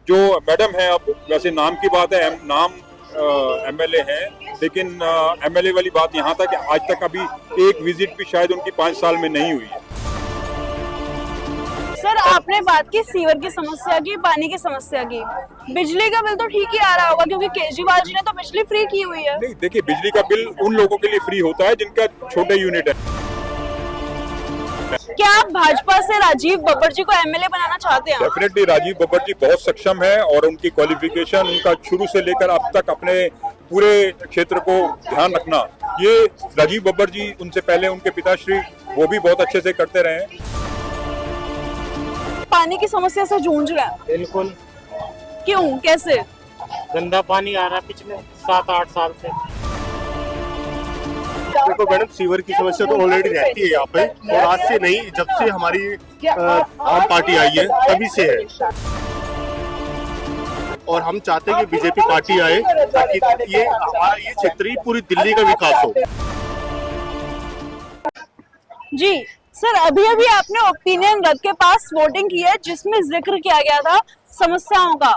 जो मैडम है, अब वैसे नाम की बात है, नाम एमएलए हैं, लेकिन एमएलए वाली बात यहाँ तक आज तक अभी एक विजिट भी शायद उनकी 5 साल में नहीं हुई है। सर, आपने बात की सीवर की समस्या की, पानी की समस्या की। बिजली का बिल तो ठीक ही आ रहा होगा क्योंकि केजरीवाल जी ने तो बिजली फ्री की हुई है। नहीं, देखिए, बिजली का बिल उन लोगों के लिए फ्री होता है जिनका छोटे यूनिट है। क्या आप भाजपा से राजीव बब्बर जी को एमएलए बनाना चाहते हैं? डेफिनेटली राजीव बब्बर जी बहुत सक्षम है और उनकी क्वालिफिकेशन, उनका शुरू से लेकर अब तक अपने पूरे क्षेत्र को ध्यान रखना, ये राजीव बब्बर जी, उनसे पहले उनके पिताश्री, वो भी बहुत अच्छे से करते रहे हैं। पानी की समस्या से जूझ रहे हैं? बिल्कुल। क्यों, कैसे? गंदा पानी आ रहा है पिछले 7-8 साल से। देखो मैडम, सीवर की समस्या तो ऑलरेडी रहती है यहाँ पे, और आज से नहीं, जब से हमारी आम पार्टी आई है तभी से है। और हम चाहते हैं कि बीजेपी पार्टी आए ताकि ये हमारा ये क्षेत्र ही पूरी दिल्ली का विकास हो। जी सर, अभी अभी आपने ओपिनियन रथ के पास वोटिंग की है जिसमें जिक्र किया गया था समस्याओं का।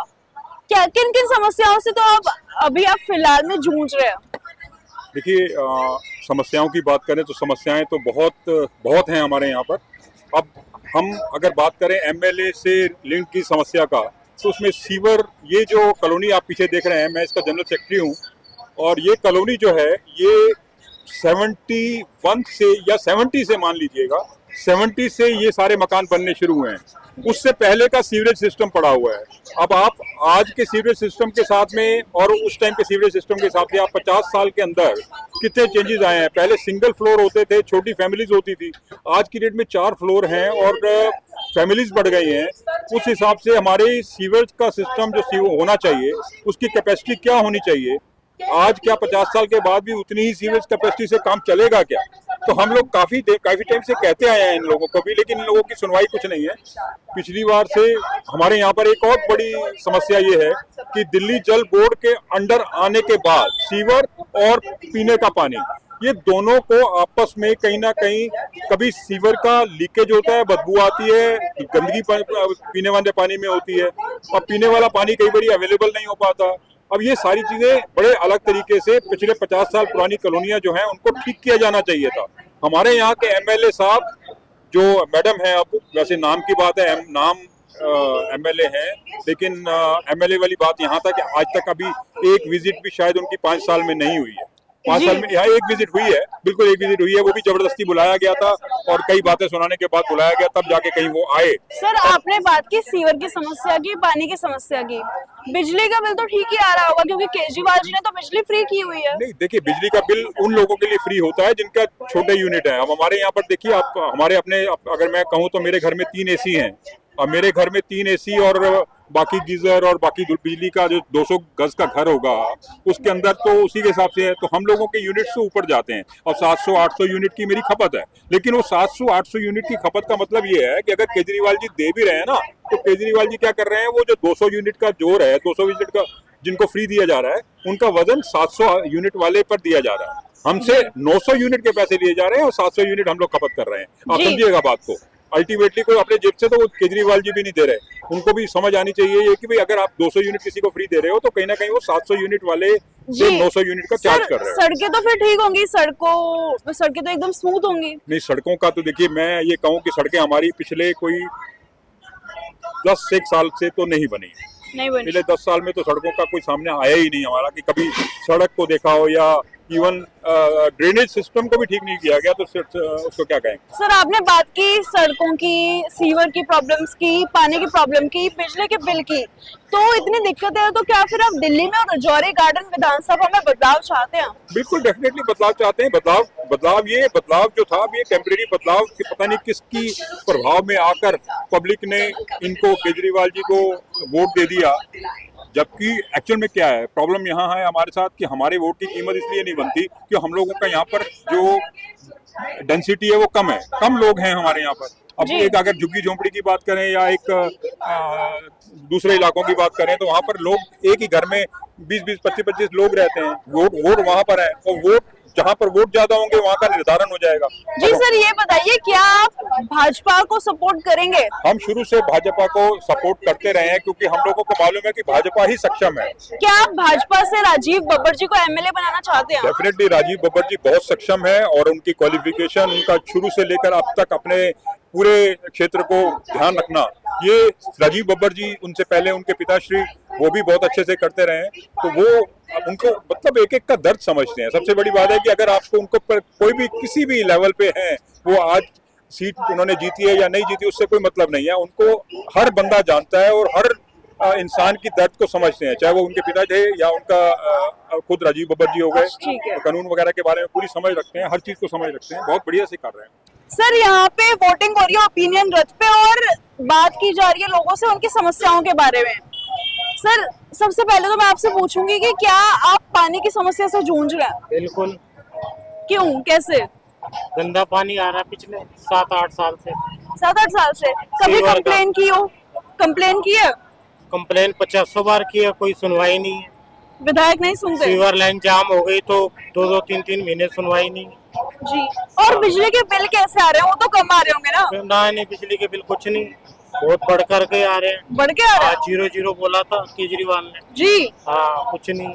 क्या किन किन समस्याओं से तो अभी आप फिलहाल में जूझ रहे हैं? देखिए, समस्याओं की बात करें तो समस्याएं तो बहुत हैं हमारे यहाँ पर। अब हम अगर बात करें एमएलए से लिंक की समस्या का, तो उसमें सीवर, ये जो कॉलोनी आप पीछे देख रहे हैं, मैं इसका जनरल सेक्रेटरी हूँ, और ये कॉलोनी जो है ये 71 से या 70 से, मान लीजिएगा 70 से ये सारे मकान बनने शुरू हुए हैं। उससे पहले का सीवरेज सिस्टम पड़ा हुआ है। अब आप आज के सीवरेज सिस्टम के साथ में और उस टाइम के सीवरेज सिस्टम के हिसाब से आप 50 साल के अंदर कितने चेंजेस आए हैं। पहले सिंगल फ्लोर होते थे, छोटी फैमिलीज होती थी, आज की डेट में 4 फ्लोर हैं और फैमिलीज बढ़ गई हैं। उस हिसाब से हमारे सीवरेज का सिस्टम जो होना चाहिए, उसकी कैपेसिटी क्या होनी चाहिए, आज क्या 50 साल के बाद भी उतनी ही सीवरेज कैपेसिटी से काम चलेगा क्या? तो हम लोग काफी टाइम से कहते आए हैं इन लोगों को भी, लेकिन इन लोगों की सुनवाई कुछ नहीं है। पिछली बार से हमारे यहाँ पर एक और बड़ी समस्या ये है कि दिल्ली जल बोर्ड के अंडर आने के बाद सीवर और पीने का पानी, ये दोनों को आपस में कहीं ना कहीं, कभी सीवर का लीकेज होता है, बदबू आती है, गंदगी पीने वाले पानी में होती है, और पीने वाला पानी कई बार अवेलेबल नहीं हो पाता। अब ये सारी चीजें बड़े अलग तरीके से पिछले 50 साल पुरानी कॉलोनियां जो हैं उनको ठीक किया जाना चाहिए था। हमारे यहाँ के एमएलए साहब, जो मैडम है, अब वैसे नाम की बात है, नाम एमएलए हैं, लेकिन एमएलए वाली बात यहाँ तक आज तक अभी एक विजिट भी शायद उनकी 5 साल में नहीं हुई है। 5 साल में यहाँ एक विजिट हुई है, बिल्कुल एक विजिट हुई है, वो भी जबरदस्ती बुलाया गया था और कई बातें सुनाने के बाद बुलाया गया, तब जाके कहीं वो आए। सर, आपने बात की सीवर की समस्या की, पानी की समस्या की। बिजली का बिल तो ठीक ही आ रहा होगा क्योंकि केजरीवाल जी ने तो बिजली फ्री की हुई है। नहीं, देखिए, बिजली का बिल उन लोगों के लिए फ्री होता है जिनका छोटे यूनिट है। अब हमारे यहाँ पर देखिए, आप हमारे अपने, अगर मैं कहूँ तो मेरे घर में 3 एसी हैं, और मेरे घर में 3 एसी और बाकी गीजर और बाकी बिजली का जो 200 गज का घर होगा उसके अंदर तो उसी के हिसाब से है, तो हम लोगों के यूनिट से ऊपर जाते हैं। और 700-800 यूनिट की मेरी खपत है, लेकिन वो 700-800 यूनिट की खपत का मतलब ये है कि अगर केजरीवाल जी दे भी रहे हैं ना, तो केजरीवाल जी क्या कर रहे हैं, वो जो 200 यूनिट का जोर है, 200 यूनिट का जिनको फ्री दिया जा रहा है, उनका वजन 700 यूनिट वाले पर दिया जा रहा है। हमसे 900 यूनिट के पैसे लिए जा रहे हैं और 700 यूनिट हम लोग खपत कर रहे हैं। आप समझिएगा बात को। अल्टीमेटली कोई अपने जेब से तो वो केजरीवाल जी भी नहीं दे रहे, उनको भी समझ आनी चाहिए ये कि भाई अगर आप 200 यूनिट किसी को फ्री दे रहे हो तो कहीं ना कहीं वो 700 यूनिट वाले से 900 यूनिट का चार्ज कर रहे हैं। सड़कें तो फिर ठीक होंगी, सड़कें तो एकदम स्मूथ होंगी। नहीं, सड़कों का तो देखिए, मैं ये कहूँ कि सड़कें हमारी पिछले कोई 10 साल से तो नहीं बनी। पिछले 10 साल में तो सड़कों का कोई सामने आया ही नहीं हमारा, कि कभी सड़क को देखा हो, या इवन ड्रेनेज सिस्टम को भी ठीक नहीं किया गया, तो उसको क्या कहेंगे। सर, आपने बात की सड़कों की, सीवर की प्रॉब्लम्स की, पानी की प्रॉब्लम की, बिजली के बिल की, तो इतनी दिक्कतें हैं, तो क्या फिर आप दिल्ली में और रजौरी गार्डन विधानसभा में बदलाव चाहते हैं? बिल्कुल, डेफिनेटली बदलाव चाहते हैं। बदलाव जो था, ये टेम्परेरी बदलाव, कि पता नहीं किसकी प्रभाव में आकर पब्लिक ने इनको, केजरीवाल जी को वोट दे दिया, जबकि एक्चुअल में क्या है प्रॉब्लम यहाँ है हमारे साथ, कि हमारे वोट की कीमत इसलिए नहीं बनती कि हम लोगों का यहाँ पर जो डेंसिटी है वो कम है, कम लोग हैं हमारे यहाँ पर। अब एक अगर झुग्गी झोंपड़ी की बात करें या एक दूसरे इलाकों की बात करें, तो वहाँ पर लोग एक ही घर में 20-20, 25-25 लोग रहते हैं, वोट वहाँ पर है, और वोट जहां पर वोट ज्यादा होंगे वहां का निर्धारण हो जाएगा। जी सर, ये बताइए क्या आप भाजपा को सपोर्ट करेंगे? हम शुरू से भाजपा को सपोर्ट करते रहे हैं क्योंकि हम लोगों को मालूम है कि भाजपा ही सक्षम है। क्या आप भाजपा से राजीव बब्बर जी को एमएलए बनाना चाहते हैं? डेफिनेटली राजीव बब्बर जी बहुत सक्षम है और उनकी क्वालिफिकेशन, उनका शुरू से लेकर अब तक अपने पूरे क्षेत्र को ध्यान रखना, ये राजीव बब्बर जी, उनसे पहले उनके पिताश्री, वो भी बहुत अच्छे से करते रहे हैं। तो वो उनको मतलब एक एक का दर्द समझते हैं। सबसे बड़ी बात है कि अगर आपको उनको पर कोई भी किसी भी लेवल पे है, वो आज सीट उन्होंने जीती है या नहीं जीती उससे कोई मतलब नहीं है, उनको हर बंदा जानता है और हर इंसान की दर्द को समझते हैं, चाहे वो उनके पिता थे या उनका खुद राजीव बब्बर जी हो गए। ठीक है। तो कानून वगैरह के बारे में पूरी समझ रखते हैं, हर चीज को समझ रखते हैं, बहुत बढ़िया से कर रहे हैं। सर, यहाँ पे वोटिंग हो रही है ओपिनियन रथ पे और बात की जा रही है लोगों से उनकी समस्याओं के बारे में। सर, सबसे पहले तो मैं आपसे पूछूंगी कि क्या आप पानी की समस्या से जूझ रहे हैं? बिल्कुल। क्यों, कैसे? गंदा पानी आ रहा है पिछले 7-8 साल से। 7-8 साल से कभी सीवर का। कंप्लेन की हो? कंप्लेन की है? कंप्लेन 50 बार की है, कोई सुनवाई नहीं है। विधायक नहीं सुनते? सीवर लाइन जाम हो गई तो 2-2, 3-3 महीने सुनवाई नहीं। जी। और बिजली के बिल कैसे आ रहे हैं? वो तो कम आ रहे होंगे ना? नहीं, बिजली के बिल कुछ नहीं, बहुत बढ़ कर के आ रहे हैं। बढ़ के आ रहे हैं? 0-0 बोला था केजरीवाल ने। जी। हाँ, कुछ नहीं।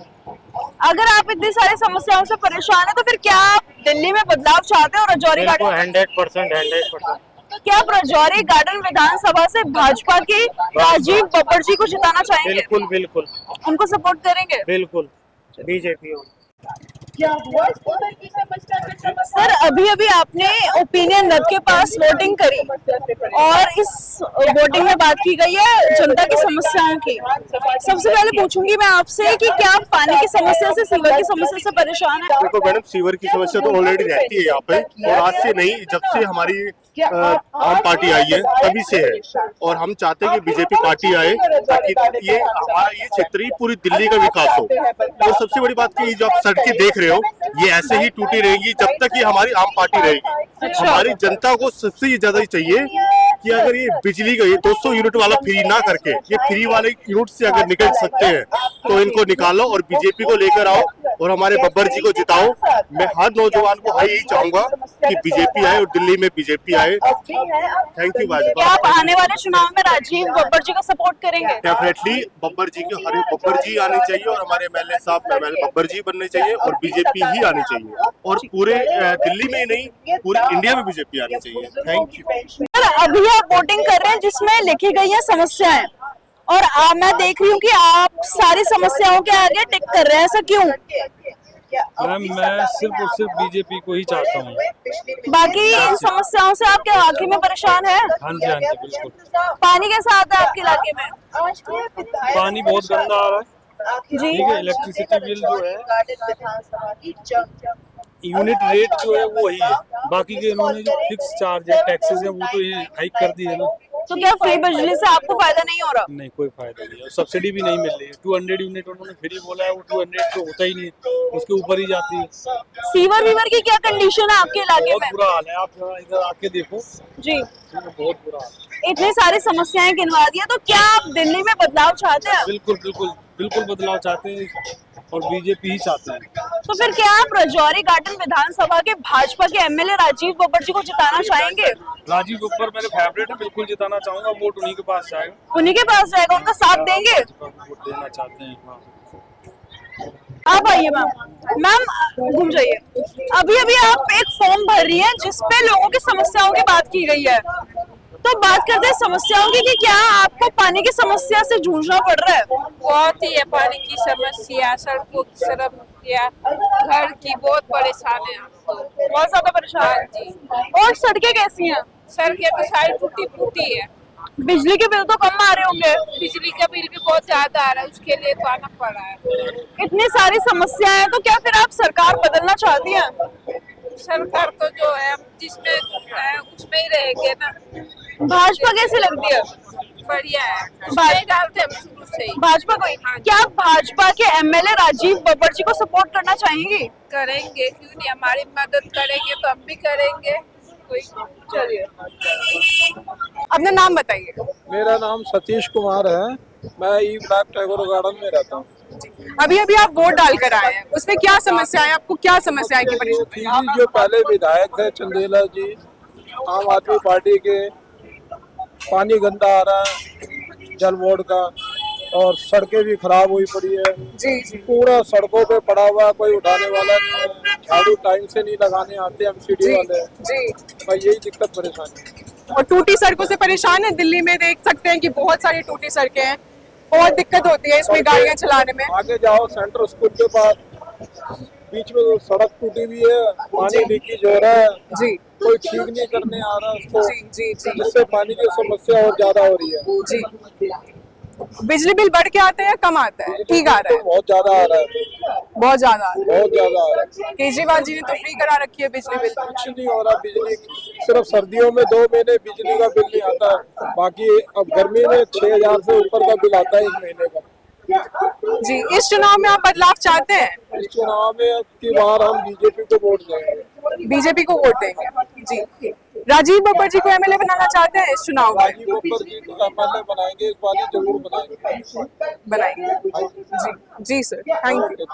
अगर आप इतनी सारी समस्याओं से परेशान है तो फिर क्या आप दिल्ली में बदलाव चाहते हैं? और रजौरी गार्डन 100%। क्या आप रजौरी गार्डन विधानसभा से भाजपा के राजीव बब्बर जी को जिताना चाहेंगे? बिल्कुल। उनको सपोर्ट करेंगे? बिल्कुल बीजेपी। सर, अभी अभी आपने ओपिनियन रथ के पास वोटिंग करी और इस वोटिंग में बात की गई है जनता की समस्याओं की। सबसे पहले पूछूंगी मैं आपसे कि क्या आप पानी की समस्या से, सीवर की समस्या से परेशान हैं? देखो मैडम, सीवर की समस्या तो ऑलरेडी रहती है यहाँ पे, और आज से नहीं, जब से हमारी आम पार्टी आई है तभी से है। और हम चाहते हैं कि बीजेपी पार्टी आए ताकि ये हमारा ये क्षेत्र ही पूरी दिल्ली का विकास हो। और सबसे बड़ी बात की, जो आप सड़कें देख रहे हो ये ऐसे ही टूटी रहेगी जब तक ये हमारी आम पार्टी रहेगी। हमारी जनता को सबसे ज्यादा चाहिए कि अगर ये बिजली का ये 200 यूनिट वाला फ्री ना करके ये फ्री वाले यूनिट से अगर निकल सकते हैं तो इनको निकालो और बीजेपी को लेकर आओ और हमारे बब्बर जी को जिताओ। मैं हर नौजवान को यही चाहूंगा कि बीजेपी आए और दिल्ली में बीजेपी आए। Thank you Bhajpa. क्या आप आने वाले चुनाव में राजीव बब्बर जी को सपोर्ट करेंगे? डेफिनेटली बब्बर जी के, हर बब्बर जी आने चाहिए और हमारे एमएलए साहब एमएलए बब्बर जी बनने चाहिए और बीजेपी ही आनी चाहिए और पूरे दिल्ली में ही नहीं पूरे इंडिया में बीजेपी आनी चाहिए। Thank you. सर, अभी आप वोटिंग कर रहे हैं जिसमें लिखी गई है समस्याएं और मैं देख रही हूँ कि आप सारी समस्याओं के आगे टिक कर रहे हैं, ऐसा क्यों? मैम, मैं सिर्फ और सिर्फ बीजेपी को ही चाहता हूँ। बाकी इन समस्याओं से आप क्या वाकई में परेशान हैं? हाँ जी, बिल्कुल। पानी कैसा आता है आपके इलाके में? पानी बहुत गंदा आ रहा है। जी। ठीक है, इलेक्ट्रिसिटी बिल जो है, यूनिट रेट जो है वो वही है, बाकी के इन्होंने जो फिक्स चार्ज है, टैक्सेस है, वो तो ये हाइक कर दी है ना। तो क्या फ्री बिजली से आपको फायदा नहीं हो रहा? नहीं, कोई फायदा नहीं है, सब्सिडी भी नहीं मिल रही है। 200 यूनिट उन्होंने फ्री बोला है, वो 200 तो होता ही नहीं, उसके ऊपर ही जाती है। सीवर वीवर की क्या कंडीशन है आपके इलाके बहुत में? बुरा हाल है, आप जरा इधर आके देखो। जी। बहुत बुरा हाल है। इतनी सारी समस्याएं गिनवा दी है, तो क्या आप दिल्ली में बदलाव चाहते हैं? बिल्कुल बदलाव चाहते हैं और बीजेपी ही चाहते हैं। तो फिर क्या आप रजौरी गार्डन विधानसभा के भाजपा के एमएलए राजीव बब्बर जी को जिताना चाहेंगे? राजीव बब्बर मेरे फेवरेट है, बिल्कुल जिताना चाहूंगा। वोट उन्हीं के पास जाएगा। उन्हीं के पास जाएगा, उनका साथ देंगे? वोट देना चाहते हैं। हाँ। आप आइए मैम घूम जाइए। अभी अभी आप एक फॉर्म भर रही हैं जिसपे लोगों की समस्याओं की बात की गई है, तो बात करते हैं समस्याओं की कि क्या आपको पानी की समस्या से जूझना पड़ रहा है? बहुत ही है पानी की समस्या, सड़कों की समस्या, घर की बहुत परेशान है हम तो। बहुत ज्यादा परेशान जी। और सड़कें कैसी हैं? सड़कें तो सारी टूटी फूटी है। बिजली के बिल तो कम आ रहे होंगे? बिजली का बिल भी बहुत ज्यादा आ रहा है, उसके लिए तो आना पड़ रहा है। इतनी सारी समस्याएं हैं, तो क्या फिर आप सरकार बदलना चाहती हैं? सरकार तो जो है जिसमें है उसमें ही रहेंगे ना। भाजपा कैसी लगती है? बढ़िया है, उसमें डालते हैं शुरू से ही। भाजपा को ही? क्या आप भाजपा के एमएलए राजीव बब्बर जी को सपोर्ट करना चाहेंगी? करेंगे, क्यों नहीं, हमारी मदद करेंगे तो हम भी करेंगे। कोई चलिए, अपना नाम बताइए। मेरा नाम सतीश कुमार है, मैं ई ब्लॉक टैगोर गार्डन में रहता हूँ। अभी अभी आप वोट डालकर आए हैं, उसमें क्या समस्याएं, आपको क्या समस्याएं की परेशानी? जी जो पहले विधायक थे चंदेला जी आम आदमी पार्टी के, पानी गंदा आ रहा है जल बोर्ड का, और सड़कें भी खराब हुई पड़ी है। जी जी पूरा सड़कों पे पड़ा हुआ, कोई उठाने वाला नहीं है, झाड़ू टाइम से नहीं लगाने आते एमसीडी जी वाले। जी। भाई यही दिक्कत परेशानी है। और टूटी सड़कों से परेशान है, दिल्ली में देख सकते हैं कि बहुत सारी टूटी सड़कें हैं, बहुत दिक्कत होती है इसमें गाड़ियां चलाने में। आगे जाओ सेंट्रल स्कूल के पास बीच में वो सड़क टूटी हुई है, पानी लीकेज हो रहा है, जी कोई ठीक नहीं करने आ रहा उसको, जी जी जी जिससे पानी की समस्या और ज्यादा हो रही है। जी। बिजली बिल बढ़ के आता है या कम आता है? ठीक आ रहा है, बहुत ज्यादा आ रहा है, बहुत ज्यादा आ रहा बहुत ज्यादा आ रहा है। है। केजरीवाल जी ने तो फ्री करा रखी है बिजली बिल। कुछ नहीं हो रहा बिजली की, सिर्फ सर्दियों में 2 महीने बिजली का बिल नहीं आता, बाकी अब गर्मी में 6,000 से ऊपर का बिल आता है 1 महीने का। जी, इस चुनाव में आप बदलाव चाहते हैं? इस चुनाव में अब की बार हम बीजेपी को वोट देंगे। बीजेपी को वोट देंगे। जी। राजीव बब्बर जी को एमएलए बनाना चाहते हैं इस चुनाव में? राजीव बब्बर जी को एमएलए बनाएंगे, इस बार जरूर बनाएंगे। बनाएंगे। जी जी सर, थैंक यू।